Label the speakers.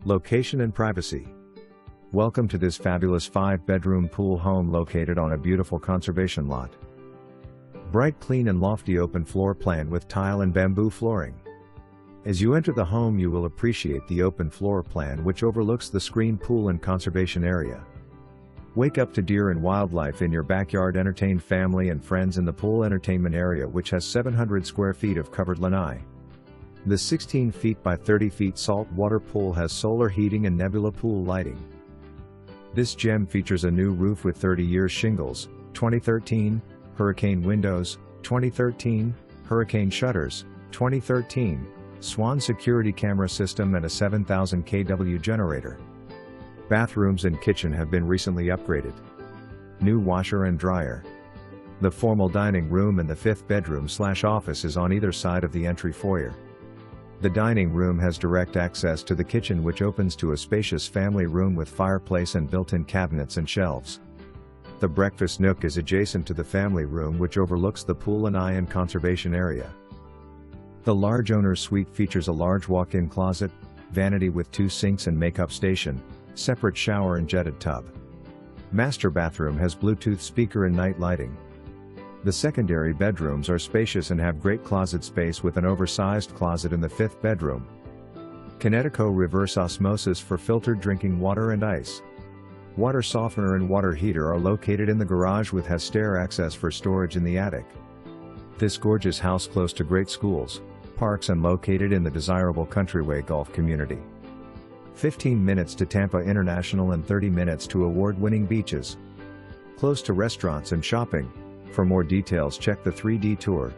Speaker 1: Location and privacy. Welcome to this fabulous 5-bedroom pool home located on a beautiful conservation lot. Bright, clean and lofty open floor plan with tile and bamboo flooring. As you enter the home, you will appreciate the open floor plan which overlooks the screen pool and conservation area. Wake up to deer and wildlife in your backyard. Entertain family and friends in the pool entertainment area, which has 700 square feet of covered lanai. The 16 feet by 30 feet saltwater pool has solar heating and Nebula pool lighting. This gem features a new roof with 30-year shingles, 2013, hurricane windows, 2013, hurricane shutters, 2013, Swan security camera system and a 7,000 kW generator. Bathrooms and kitchen have been recently upgraded. New washer and dryer. The formal dining room and the 5th bedroom/office is on either side of the entry foyer. The dining room has direct access to the kitchen, which opens to a spacious family room with fireplace and built-in cabinets and shelves. The breakfast nook is adjacent to the family room, which overlooks the pool lanai and conservation area. The large owner's suite features a large walk-in closet, vanity with 2 sinks and makeup station, separate shower and jetted tub. Master bathroom has Bluetooth speaker and night lighting. The secondary bedrooms are spacious and have great closet space with an oversized closet in the 5th bedroom. Kinetico reverse osmosis for filtered drinking water and ice. Water softener and water heater are located in the garage with has stair access for storage in the attic. This gorgeous house close to great schools, parks and located in the desirable Countryway Golf community. 15 minutes to Tampa International and 30 minutes to award-winning beaches. Close to restaurants and shopping. For more details, check the 3D tour.